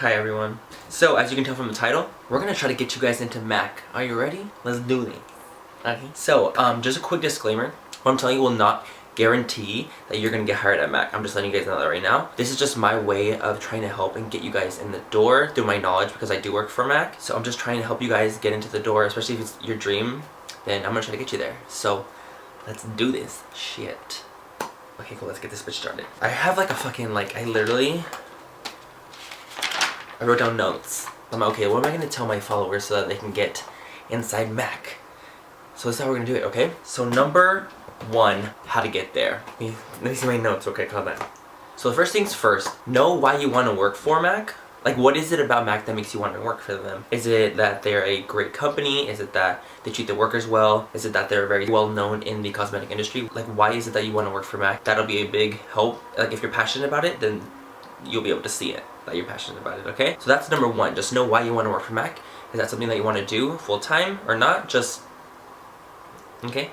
Hi everyone. So as you can tell from the title, we're gonna try to get you guys into Mac. Are you ready? Let's do this. Okay. So just a quick disclaimer. What I'm telling you will not guarantee that you're gonna get hired at Mac. I'm just letting you guys know that right now. This is just my way of trying to help and get you guys in the door through my knowledge because I do work for Mac. So I'm just trying to help you guys get into the door, especially if it's your dream. Then I'm gonna try to get you there. So let's do this shit. Okay, cool. Let's get this bitch started. I have like a fucking I wrote down notes. I'm like, okay, what am I gonna tell my followers so that they can get inside Mac? So this is how we're gonna do it, okay? So number one, how to get there. Let me see my notes, okay, call that. So the first things first, know why you wanna work for Mac. Like, what is it about Mac that makes you want to work for them? Is it that they're a great company? Is it that they treat their workers well? Is it that they're very well known in the cosmetic industry? Like, why is it that you want to work for Mac? That'll be a big help. Like, if you're passionate about it, then you'll be able to see it, that you're passionate about it, okay? So that's number one. Just know why you want to work for Mac. Is that something that you want to do full-time or not? Just, okay?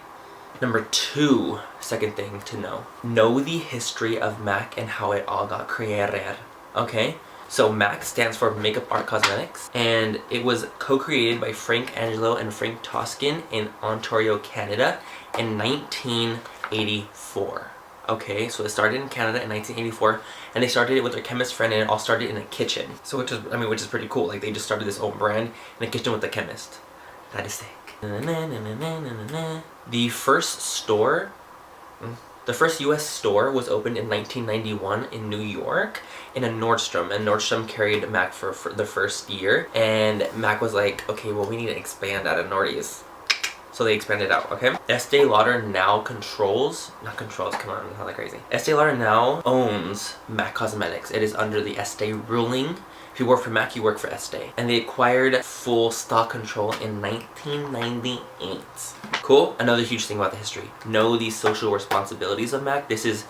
Number two, second thing to know the history of Mac and how it all got created, okay? So MAC stands for Makeup Art Cosmetics, and it was co-created by Frank Angelo and Frank Toscan in Ontario, Canada in 1984. Okay, so it started in Canada in 1984, and they started it with their chemist friend, and it all started in a kitchen. So which is pretty cool. Like, they just started this own brand in a kitchen with the chemist. That is sick. The first store, the first US store was opened in 1991 in New York in a Nordstrom, and Nordstrom carried Mac for the first year, and Mac was like, okay, well, we need to expand out of Nordy's. So they expanded out, okay? Estee Lauder now come on, not that crazy. Estee Lauder now owns MAC Cosmetics. It is under the Estee ruling. If you work for MAC, you work for Estee. And they acquired full stock control in 1998. Cool? Another huge thing about the history. Know the social responsibilities of MAC. This is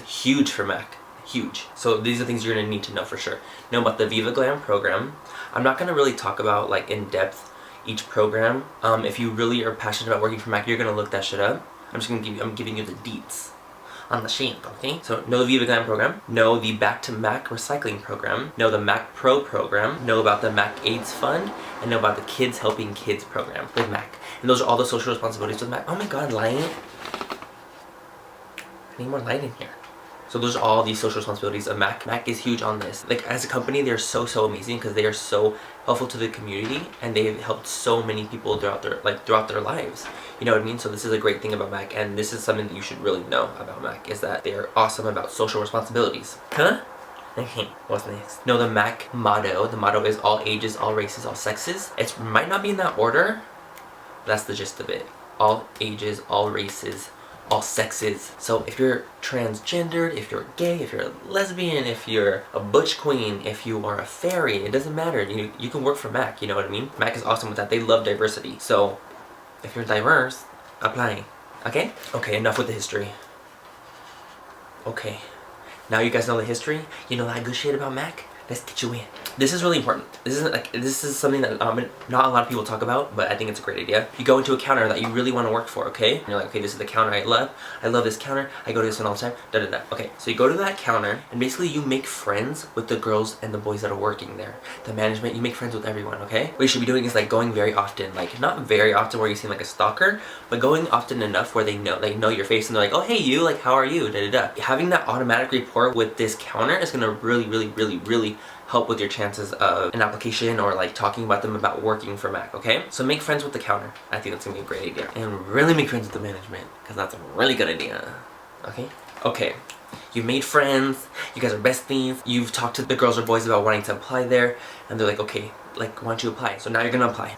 huge for MAC. Huge. So these are things you're gonna need to know for sure. Know about the Viva Glam program. I'm not gonna really talk about like in depth each program. If you really are passionate about working for Mac, you're gonna look that shit up. I'm giving you the deets on the sheet, okay? So know the Viva Glam program, know the Back to Mac recycling program, know the Mac Pro program, know about the Mac AIDS Fund, and know about the Kids Helping Kids program with Mac. And those are all the social responsibilities with Mac. Oh my god, light. I need more light in here. So those are all the social responsibilities of Mac. Mac is huge on this. Like, as a company, they're so amazing because they are so helpful to the community, and they've helped so many people throughout their lives. You know what I mean? So this is a great thing about Mac, and this is something that you should really know about Mac, is that they're awesome about social responsibilities. Huh? Okay, what's next? Know the Mac motto. The motto is all ages, all races, all sexes. It might not be in that order, but that's the gist of it. All ages, all races, all sexes. So if you're transgendered, if you're gay, if you're a lesbian, if you're a butch queen, if you are a fairy, it doesn't matter. You can work for Mac, you know what I mean? Mac is awesome with that. They love diversity. So if you're diverse, apply. Okay? Okay, enough with the history. Okay. Now you guys know the history, you know that good shit about Mac? Let's get you in. This is really important. This is something that not a lot of people talk about, but I think it's a great idea. You go into a counter that you really want to work for, okay? And you're like, okay, this is the counter I love. I love this counter. I go to this one all the time. Da da da. Okay, so you go to that counter, and basically you make friends with the girls and the boys that are working there. The management, you make friends with everyone, okay? What you should be doing is like going very often, like not very often where you seem like a stalker, but going often enough where they know your face, and they're like, oh hey you, like how are you? Da da da. Having that automatic rapport with this counter is gonna really help with your chances of an application or like talking about them about working for Mac, okay? So make friends with the counter. I think that's gonna be a great idea. And really make friends with the management, because that's a really good idea, okay? Okay, you've made friends, you guys are besties, you've talked to the girls or boys about wanting to apply there, and they're like, okay, like why don't you apply? So now you're gonna apply.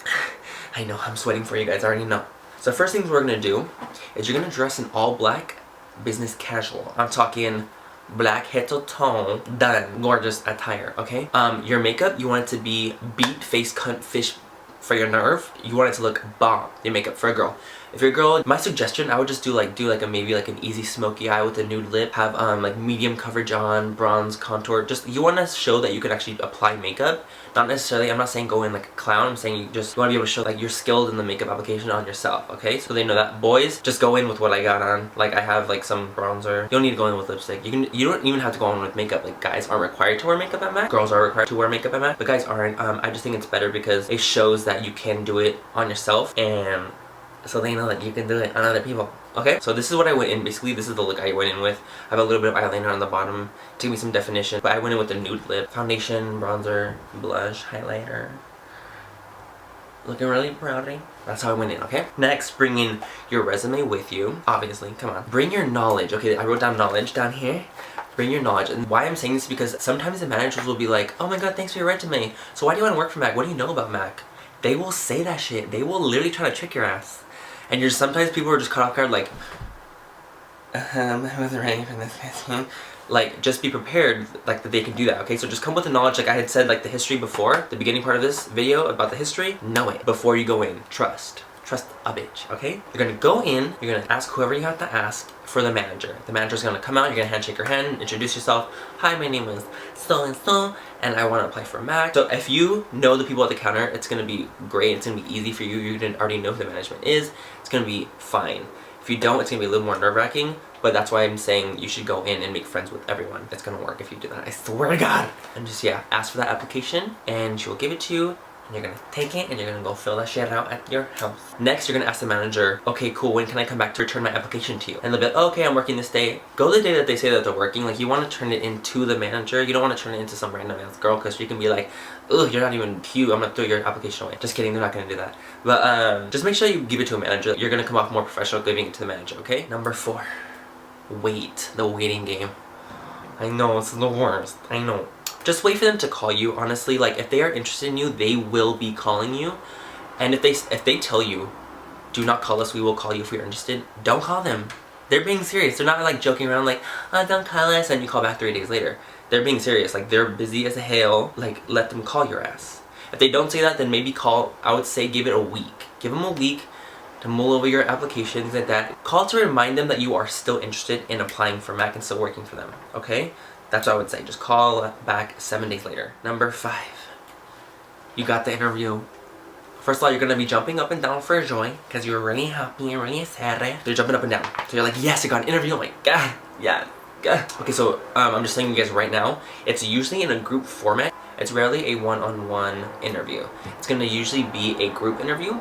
I know, I'm sweating for you guys, I already know. So the first things we're gonna do is you're gonna dress in all black, business casual. I'm talking black head to toe, done, gorgeous attire, okay? Your makeup, you want it to be beat, face, cunt, fish for your nerve. You want it to look bomb, your makeup for a girl. If you're a girl, my suggestion, I would just do like maybe like an easy smoky eye with a nude lip, have like medium coverage on, bronze, contour. Just, you want to show that you could actually apply makeup. Not necessarily, I'm not saying go in like a clown, I'm saying you want to be able to show like you're skilled in the makeup application on yourself, okay? So they know that. Boys, just go in with what I got on. Like I have like some bronzer. You don't need to go in with lipstick. You don't even have to go in with makeup. Like guys aren't required to wear makeup at MAC. Girls are required to wear makeup at MAC, but guys aren't. I just think it's better because it shows that you can do it on yourself, and so they know that you can do it on other people. Okay, so this is what I went in. Basically, this is the look I went in with. I have a little bit of eyeliner on the bottom to give me some definition, but I went in with a nude lip, foundation, bronzer, blush, highlighter. Looking really proudy. That's how I went in, okay? Next, bring in your resume with you. Obviously, come on. Bring your knowledge. Okay, I wrote down knowledge down here. Bring your knowledge. And why I'm saying this is because sometimes the managers will be like, oh my god, thanks for your resume. So why do you want to work for MAC? What do you know about MAC? They will say that shit. They will literally try to trick your ass. And you're sometimes people are just caught off guard like, I wasn't ready for this question. Like, just be prepared, like, that they can do that, okay? So just come with the knowledge, like I had said, like, the history before, the beginning part of this video about the history, know it before you go in. Trust a bitch, okay? You're gonna go in, you're gonna ask whoever you have to ask for the manager. The manager's gonna come out, you're gonna handshake her hand, introduce yourself. Hi, my name is so-and-so, and I wanna apply for MAC. So if you know the people at the counter, it's gonna be great, it's gonna be easy for you, you already know who the management is, it's gonna be fine. If you don't, it's gonna be a little more nerve-wracking, but that's why I'm saying you should go in and make friends with everyone. It's gonna work if you do that, I swear to God. And just, yeah, ask for that application, and she will give it to you, and you're gonna take it, and you're gonna go fill that shit out at your house. Next, you're gonna ask the manager, okay, cool, when can I come back to return my application to you? And they'll be like, oh, okay, I'm working this day. Go the day that they say that they're working. Like, you wanna turn it into the manager. You don't wanna turn it into some random ass girl, because she can be like, ugh, you're not even cute, I'm gonna throw your application away. Just kidding, they're not gonna do that. But, just make sure you give it to a manager. You're gonna come off more professional giving it to the manager, okay? Number 4, wait. The waiting game. I know, it's the worst. I know. Just wait for them to call you, honestly. Like, if they are interested in you, they will be calling you. And if they tell you, do not call us, we will call you if we are interested, don't call them. They're being serious. They're not like joking around like, oh, don't call us, and you call back 3 days later. They're being serious. Like, they're busy as hell. Like, let them call your ass. If they don't say that, then maybe call, I would say give it a week. Give them a week to mull over your application, things like that. Call to remind them that you are still interested in applying for MAC and still working for them, okay? That's what I would say. Just call back 7 days later. Number 5. You got the interview. First of all, you're going to be jumping up and down for joy because you're really happy and really excited. You're jumping up and down. So you're like, yes, I got an interview. I'm like, God, yeah, God. Okay, so I'm just telling you guys right now, it's usually in a group format. It's rarely a one-on-one interview. It's going to usually be a group interview.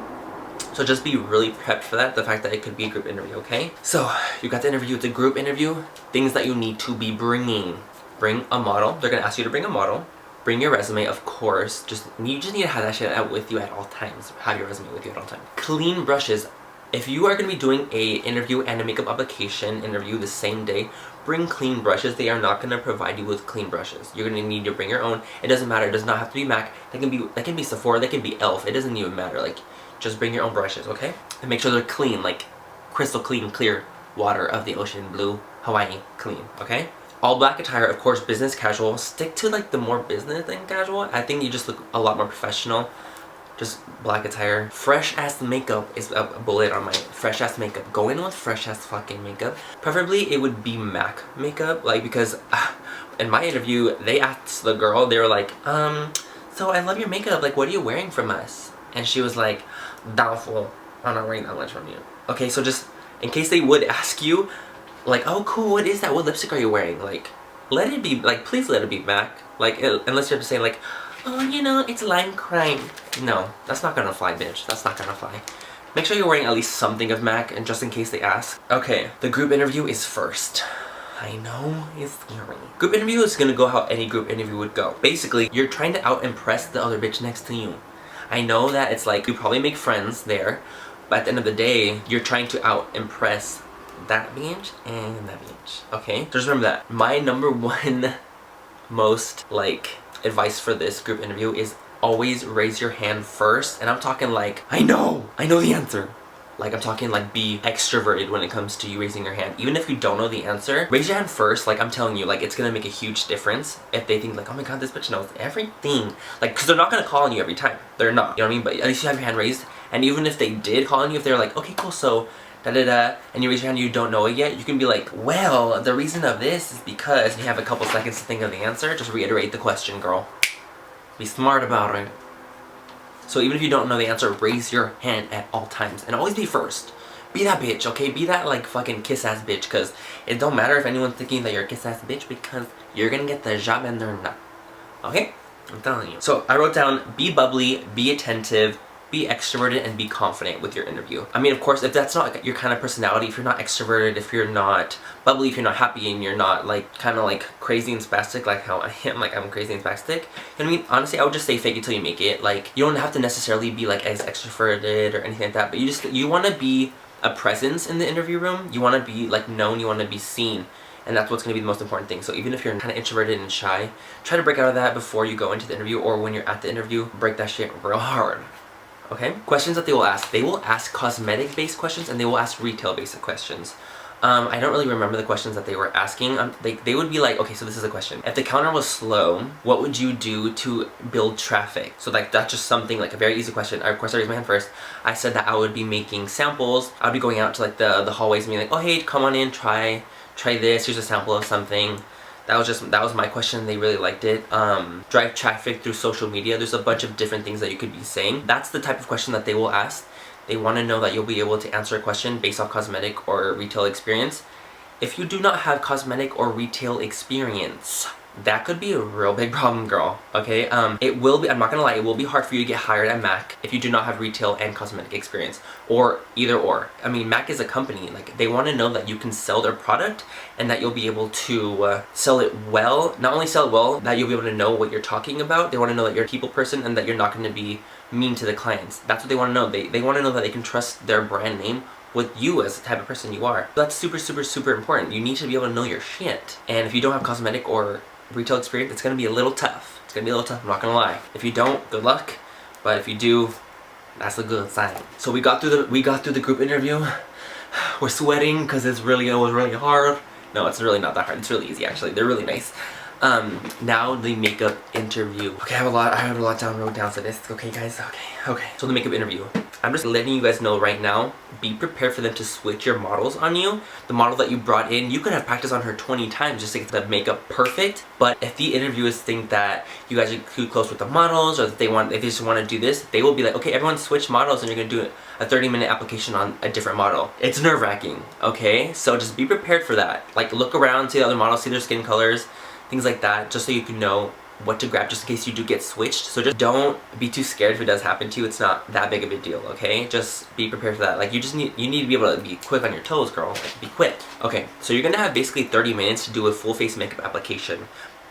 So just be really prepped for that, the fact that it could be a group interview, okay? So, you got the interview, it's a group interview. Things that you need to be bringing. Bring a model. They're gonna ask you to bring a model. Bring your resume, of course. You just need to have that shit out with you at all times. Have your resume with you at all times. Clean brushes. If you are gonna be doing a interview and a makeup application interview the same day, bring clean brushes. They are not gonna provide you with clean brushes. You're gonna need to bring your own. It doesn't matter. It does not have to be MAC. That can be Sephora. That can be Elf. It doesn't even matter. Like, just bring your own brushes, okay? And make sure they're clean, like crystal clean, clear water of the ocean, blue, Hawaii, clean, okay? All black attire, of course, business casual. Stick to like the more business than casual. I think you just look a lot more professional. Just black attire. Fresh ass makeup is a bullet on my fresh ass makeup. Go in with fresh ass fucking makeup. Preferably it would be MAC makeup, like, because in my interview they asked the girl, they were like, so I love your makeup, like, what are you wearing from us? And she was like, doubtful, I'm not wearing that much from you. Okay, so just in case they would ask you, like, oh cool, what is that? What lipstick are you wearing? Like, let it be, like, please let it be MAC. Like, unless you have to say like, oh, you know, it's lime crime. No, that's not gonna fly, bitch. That's not gonna fly. Make sure you're wearing at least something of MAC, and just in case they ask. Okay, the group interview is first. I know, it's scary. Group interview is gonna go how any group interview would go. Basically, you're trying to out-impress the other bitch next to you. I know that it's like, you probably make friends there, but at the end of the day, you're trying to out-impress that bitch and that bitch, okay? Just remember that. My number 1 most, like, advice for this group interview is always raise your hand first. And I'm talking like, I know the answer. Like I'm talking like be extroverted when it comes to you raising your hand. Even if you don't know the answer, raise your hand first. Like I'm telling you, like it's gonna make a huge difference if they think like, oh my god, this bitch knows everything. Like, cause they're not gonna call on you every time. They're not, you know what I mean? But at least you have your hand raised. And even if they did call on you, if they're like, okay, cool, so da-da-da, and you raise your hand and you don't know it yet, you can be like, well, the reason of this is because you have a couple seconds to think of the answer. Just reiterate the question, girl. Be smart about it. So even if you don't know the answer, raise your hand at all times. And always be first. Be that bitch, okay? Be that like fucking kiss-ass bitch, because it don't matter if anyone's thinking that you're a kiss-ass bitch, because you're gonna get the job and they're not. Okay? I'm telling you. So I wrote down, be bubbly, be attentive, be extroverted, and be confident with your interview. I mean, of course, if that's not your kind of personality, if you're not extroverted, if you're not bubbly, if you're not happy, and you're not like kind of like crazy and spastic like how I am, like I'm crazy and spastic, you know what I mean? Honestly, I would just say fake it till you make it. Like, you don't have to necessarily be like as extroverted or anything like that, but you want to be a presence in the interview room. You want to be like known, you want to be seen. And that's what's going to be the most important thing. So even if you're kind of introverted and shy, try to break out of that before you go into the interview, or when you're at the interview, break that shit real hard. Okay? Questions that they will ask. They will ask cosmetic-based questions, and they will ask retail-based questions. I don't really remember the questions that they were asking. They would be like, okay, so this is a question. If the counter was slow, what would you do to build traffic? So like that's just something, like a very easy question. Of course, I raised my hand first. I said that I would be making samples. I would be going out to like the hallways and being like, oh hey, come on in, try this. Here's a sample of something. That was my question. They really liked it. Drive traffic through social media. There's a bunch of different things that you could be saying. That's the type of question that they will ask. They want to know that you'll be able to answer a question based off cosmetic or retail experience. If you do not have cosmetic or retail experience, that could be a real big problem, girl. Okay, it will be, I'm not gonna lie, it will be hard for you to get hired at MAC if you do not have retail and cosmetic experience, or either or. I mean, MAC is a company, like they want to know that you can sell their product and that you'll be able to sell it well. Not only sell it well, that you'll be able to know what you're talking about. They want to know that you're a people person and that you're not going to be mean to the clients. That's what they want to know. They want to know that they can trust their brand name with you as the type of person you are. That's super, super, super important. You need to be able to know your shit. And if you don't have cosmetic or retail experience, it's gonna be a little tough. It's gonna be a little tough, I'm not gonna lie. If you don't, good luck. But if you do, that's a good sign. So we got through the group interview. We're sweating because it was really hard. No, it's really not that hard. It's really easy actually. They're really nice. Now the makeup interview. Okay, I have a lot wrote down for this. Okay guys, okay. So the makeup interview. I'm just letting you guys know right now, be prepared for them to switch your models on you. The model that you brought in, you could have practiced on her 20 times just to get the makeup perfect. But if the interviewers think that you guys are too close with the models, or that they just want to do this, they will be like, okay, everyone switch models and you're gonna do a 30-minute application on a different model. It's nerve-wracking, okay? So just be prepared for that. Like look around, see the other models, see their skin colors, things like that, just so you can know what to grab just in case you do get switched. So just don't be too scared if it does happen to you. It's not that big of a deal, okay? Just be prepared for that. Like you need to be able to be quick on your toes, girl. Like be quick. Okay, so you're gonna have basically 30 minutes to do a full face makeup application.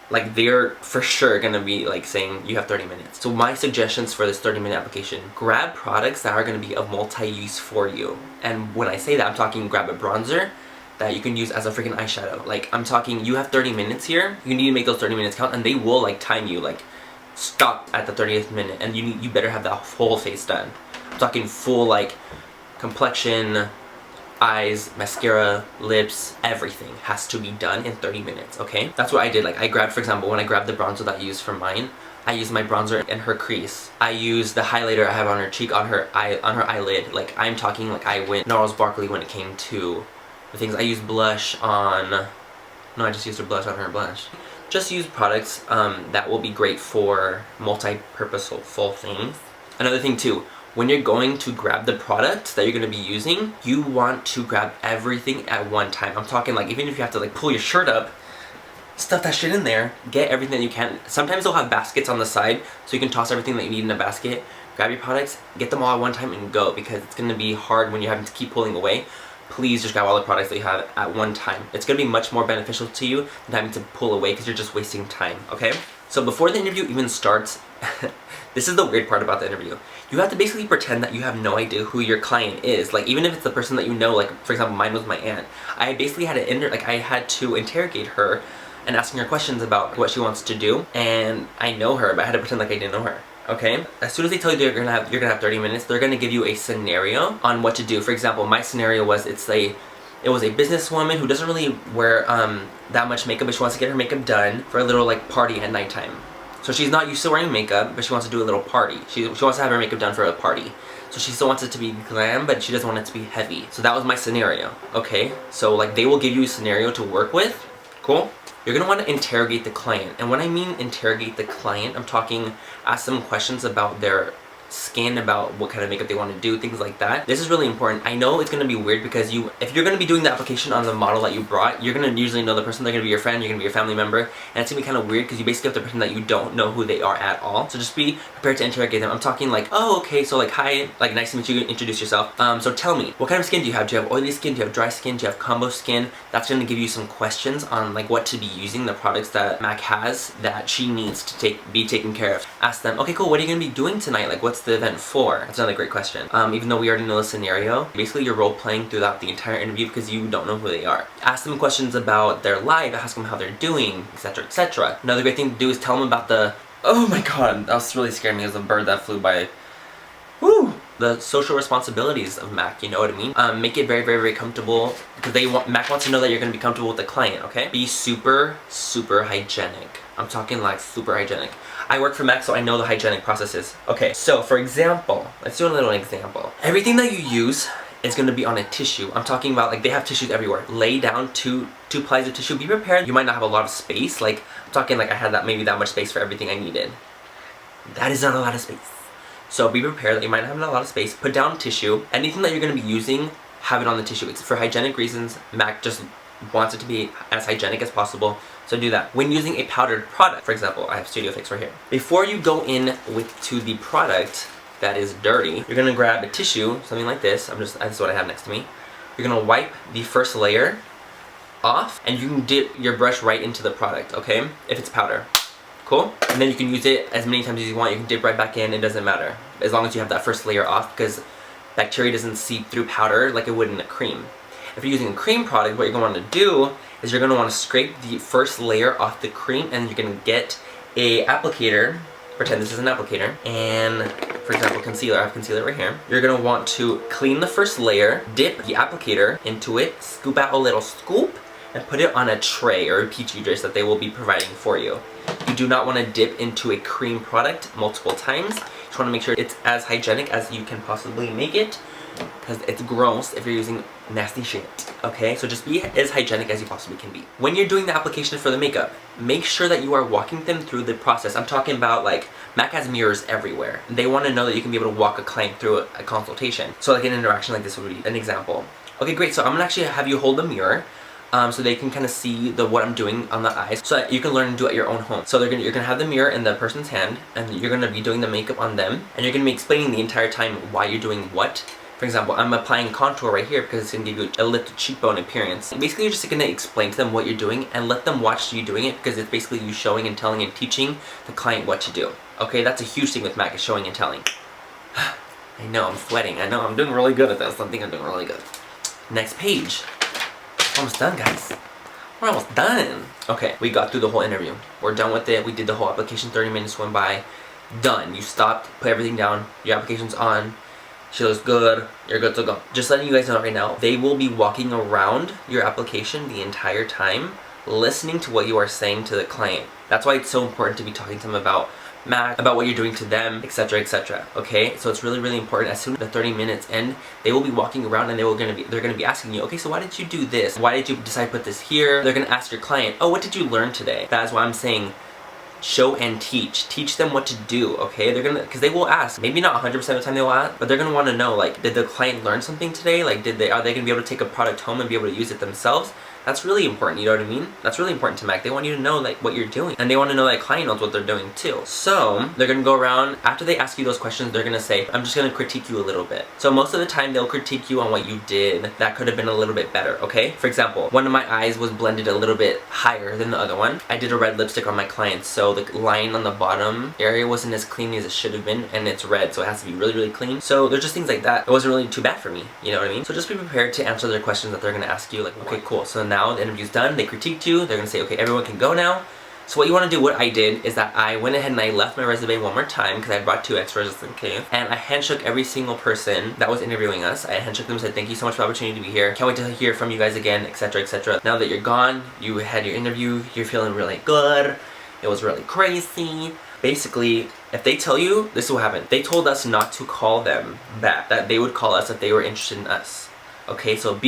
Like they're for sure gonna be like saying you have 30 minutes. So my suggestions for this 30-minute application: grab products that are gonna be of multi-use for you. And when I say that, I'm talking grab a bronzer that you can use as a freaking eyeshadow. Like I'm talking, you have 30 minutes here. You need to make those 30 minutes count, and they will like time you, like stop at the 30th minute, and you better have that whole face done. I'm talking full like complexion, eyes, mascara, lips, everything has to be done in 30 minutes, okay? That's what I did. Like I grabbed, for example, when I grabbed the bronzer that I used for mine, I used my bronzer in her crease. I used the highlighter I have on her cheek, on her eyelid. Like I'm talking like I went gnarls sparkly when it came to the things. I used blush on, no, I just used her blush on her blush. Just use products that will be great for multi-purposeful things. Another thing too, when you're going to grab the product that you're going to be using, you want to grab everything at one time. I'm talking like even if you have to like pull your shirt up, stuff that shit in there, get everything that you can. Sometimes they'll have baskets on the side so you can toss everything that you need in a basket. Grab your products, get them all at one time and go, because it's going to be hard when you're having to keep pulling away. Please just grab all the products that you have at one time. It's going to be much more beneficial to you than having to pull away, because you're just wasting time, okay? So before the interview even starts, this is the weird part about the interview. You have to basically pretend that you have no idea who your client is. Like even if it's the person that you know, like for example mine was my aunt. I basically had to interrogate her and asking her questions about what she wants to do, and I know her, but I had to pretend like I didn't know her. okay? As soon as they tell you you're gonna have 30 minutes, they're gonna give you a scenario on what to do. For example, my scenario was it was a businesswoman who doesn't really wear that much makeup, but she wants to get her makeup done for a little like party at nighttime. So she's not used to wearing makeup, but she wants to do a little party. She wants to have her makeup done for a party. So she still wants it to be glam, but she doesn't want it to be heavy. So that was my scenario, okay? So like they will give you a scenario to work with. Cool? You're gonna want to interrogate the client. And when I mean interrogate the client, I'm talking ask them questions about their skin, about what kind of makeup they want to do, things like that. This is really important. I know it's going to be weird because if you're going to be doing the application on the model that you brought, you're going to usually know the person. They're going to be your friend, you're going to be your family member, and it's going to be kind of weird because you basically have the person that you don't know who they are at all. So just be prepared to interrogate them. I'm talking like, oh, okay, so like, hi, like, nice to meet you, introduce yourself. So tell me, what kind of skin do you have? Do you have oily skin? Do you have dry skin? Do you have combo skin? That's going to give you some questions on like what to be using, the products that Mac has that she needs to be taken care of. Ask them, okay, cool, what are you going to be doing tonight? Like, what's the event for? That's another great question. Even though we already know the scenario, basically you're role playing throughout the entire interview because you don't know who they are. Ask them questions about their life, ask them how they're doing, etc, etc. Another great thing to do is tell them about the, oh my god, that was really scared me. It was a bird that flew by. Woo! The social responsibilities of Mac, you know what I mean? Make it very, very, very comfortable because Mac wants to know that you're going to be comfortable with the client, okay? Be super, super hygienic. I'm talking like super hygienic. I work for Mac, so I know the hygienic processes. Okay, so for example, let's do a little example. Everything that you use is going to be on a tissue. I'm talking about like they have tissues everywhere. Lay down two plies of tissue. Be prepared. You might not have a lot of space. Like I'm talking like I had maybe that much space for everything I needed. That is not a lot of space. So be prepared that you might not have a lot of space. Put down tissue. Anything that you're going to be using, have it on the tissue. It's for hygienic reasons. Mac just wants it to be as hygienic as possible. So do that. When using a powdered product, for example, I have Studio Fix right here. Before you go in to the product that is dirty, you're gonna grab a tissue, something like this. This is what I have next to me. You're gonna wipe the first layer off, and you can dip your brush right into the product, okay? If it's powder. Cool? And then you can use it as many times as you want. You can dip right back in, it doesn't matter. As long as you have that first layer off, because bacteria doesn't seep through powder like it would in a cream. If you're using a cream product, what you're going to want to do is you're going to want to scrape the first layer off the cream, and you're going to get a applicator. Pretend this is an applicator, and for example concealer, I have concealer right here. You're going to want to clean the first layer, dip the applicator into it, scoop out a little scoop, and put it on a tray or a petri dish that they will be providing for you. You do not want to dip into a cream product multiple times. You just want to make sure it's as hygienic as you can possibly make it, because it's gross if you're using nasty shit, okay? So just be as hygienic as you possibly can be. When you're doing the application for the makeup, make sure that you are walking them through the process. I'm talking about like, Mac has mirrors everywhere. They want to know that you can be able to walk a client through a consultation. So like an interaction like this would be an example. Okay, great, so I'm gonna actually have you hold the mirror so they can kind of see what I'm doing on the eyes, so that you can learn and do it at your own home. So you're gonna have the mirror in the person's hand, and you're gonna be doing the makeup on them, and you're gonna be explaining the entire time why you're doing what. For example, I'm applying contour right here because it's going to give you a lifted cheekbone appearance. Basically, you're just going to explain to them what you're doing and let them watch you doing it, because it's basically you showing and telling and teaching the client what to do. Okay, that's a huge thing with Mac, is showing and telling. I know, I'm sweating. I know, I'm doing really good at this. I think I'm doing really good. Next page. Almost done, guys. We're almost done. Okay, we got through the whole interview. We're done with it. We did the whole application. 30 minutes went by. Done. You stopped, put everything down. Your application's on. She looks good, you're good to go. Just letting you guys know right now, they will be walking around your application the entire time, listening to what you are saying to the client. That's why it's so important to be talking to them about Mac, about what you're doing to them, etc, etc. Okay, so it's really, really important. As soon as the 30 minutes end, they will be walking around, and they're gonna be asking you, okay, so why did you do this? Why did you decide to put this here? They're gonna ask your client, oh, what did you learn today? That's why I'm saying, show and teach. Teach them what to do, okay? They're gonna, because they will ask. Maybe not 100% of the time they will ask, but they're gonna want to know, like, did the client learn something today? Like, are they gonna be able to take a product home and be able to use it themselves? That's really important, you know what I mean? That's really important to Mac. They want you to know like what you're doing, and they want to know that client knows what they're doing too. So they're gonna go around, after they ask you those questions, they're gonna say, I'm just gonna critique you a little bit. So most of the time they'll critique you on what you did that could have been a little bit better, okay? For example, one of my eyes was blended a little bit higher than the other one. I did a red lipstick on my client, so the line on the bottom area wasn't as clean as it should have been, and it's red, so it has to be really, really clean. So there's just things like that. It wasn't really too bad for me, you know what I mean? So just be prepared to answer their questions that they're gonna ask you, like, okay, cool, so now the interview's done, they critiqued you, they're gonna say, okay, everyone can go now. So what you want to do, what I did, is that I went ahead and I left my resume one more time because I brought 2 extras just in case. And I handshook every single person that was interviewing us. I handshook them and said, thank you so much for the opportunity to be here. Can't wait to hear from you guys again, etc, etc. Now that you're gone, you had your interview, you're feeling really good. It was really crazy. Basically, if they tell you, this is what happened. They told us not to call them back, that they would call us if they were interested in us. Okay, so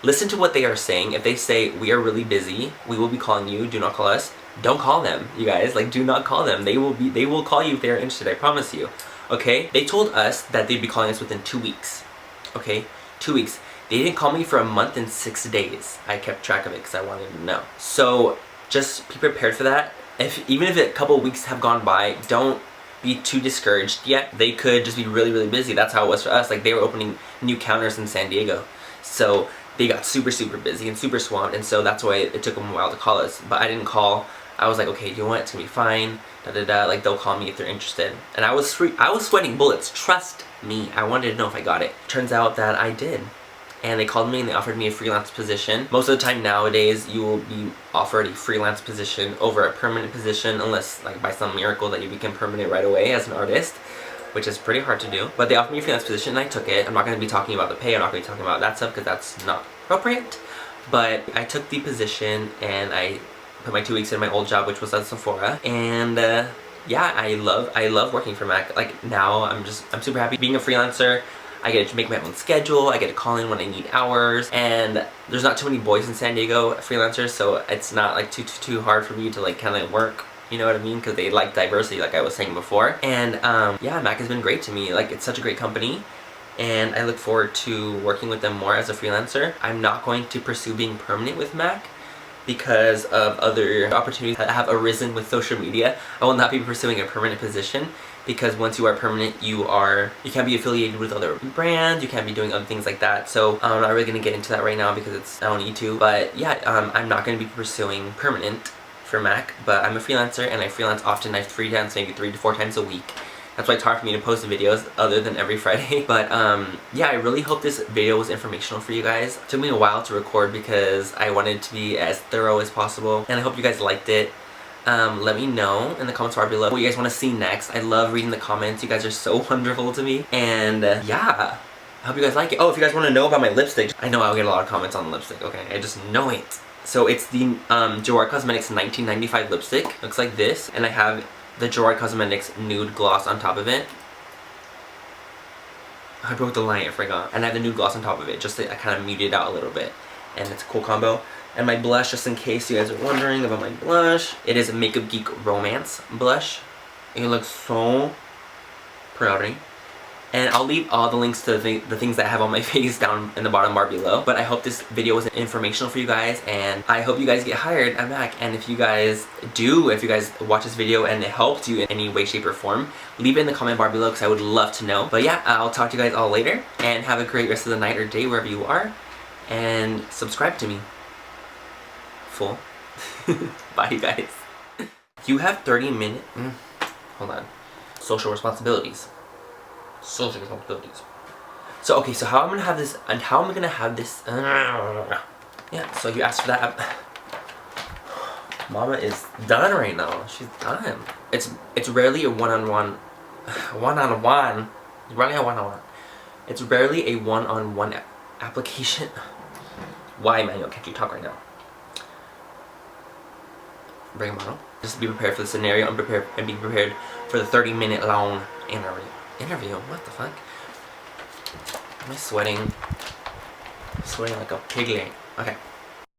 listen to what they are saying. If they say, we are really busy, we will be calling you, do not call us, don't call them, you guys. Like, do not call them. They will call you if they are interested, I promise you. Okay? They told us that they'd be calling us within 2 weeks. Okay? 2 weeks. They didn't call me for a month and 6 days. I kept track of it because I wanted to know. So, just be prepared for that. Even if a couple of weeks have gone by, don't be too discouraged yet. They could just be really, really busy. That's how it was for us. Like, they were opening new counters in San Diego. So they got super, super busy and super swamped, and so that's why it took them a while to call us. But I didn't call. I was like, okay, you know what? It's gonna be fine. Da da da. Like, they'll call me if they're interested. And I was sweating bullets. Trust me. I wanted to know if I got it. Turns out that I did. And they called me and they offered me a freelance position. Most of the time nowadays, you will be offered a freelance position over a permanent position, unless, like, by some miracle that you become permanent right away as an artist, which is pretty hard to do. But they offered me a freelance position and I took it. I'm not going to be talking about the pay. I'm not going to be talking about that stuff because that's not appropriate. But I took the position and I put my 2 weeks in my old job, which was at Sephora. And yeah, I love working for Mac. Like, now I'm super happy being a freelancer. I get to make my own schedule, I get to call in when I need hours, and there's not too many boys in San Diego freelancers, so it's not like too hard for me to like kind of work, you know what I mean, because they like diversity like I was saying before. And yeah, Mac has been great to me. Like, it's such a great company, and I look forward to working with them more as a freelancer. I'm not going to pursue being permanent with Mac because of other opportunities that have arisen with social media. I will not be pursuing a permanent position, because once you are permanent, you can't be affiliated with other brands, you can't be doing other things like that. So I'm not really going to get into that right now because I don't need to. But yeah, I'm not going to be pursuing permanent for Mac, but I'm a freelancer and I freelance often. I freelance maybe 3 to 4 times a week. That's why it's hard for me to post videos other than every Friday. But yeah, I really hope this video was informational for you guys. It took me a while to record because I wanted to be as thorough as possible, and I hope you guys liked it. Let me know in the comments bar below what you guys want to see next. I love reading the comments. You guys are so wonderful to me. And yeah, I hope you guys like it. Oh, if you guys want to know about my lipstick, I know I'll get a lot of comments on the lipstick, okay? I just know it. So it's the Gerard Cosmetics 1995 lipstick. Looks like this. And I have the Gerard Cosmetics nude gloss on top of it. I broke the light, I forgot. And I have the nude gloss on top of it, just to kind of mute it out a little bit. And it's a cool combo. And my blush, just in case you guys are wondering about my blush, it is a Makeup Geek Romance blush. It looks so pretty. And I'll leave all the links to the things that I have on my face down in the bottom bar below. But I hope this video was informational for you guys, and I hope you guys get hired at Mac. And if you guys watch this video and it helped you in any way, shape, or form, leave it in the comment bar below because I would love to know. But yeah, I'll talk to you guys all later, and have a great rest of the night or day wherever you are. And subscribe to me. Full. Bye, you guys. You have 30 minutes. Hold on. Social responsibilities. Social responsibilities. So okay, so how I'm gonna have this, and how am I gonna have this? Yeah. So you asked for that. Mama is done right now. She's done. It's rarely a one-on-one. It's rarely a one-on-one application. Why, Manuel? Can't you talk right now? Bring him on. Just be prepared for the scenario and be prepared for the 30-minute long interview. What the fuck? Am I sweating? Sweating like a piglet. Okay.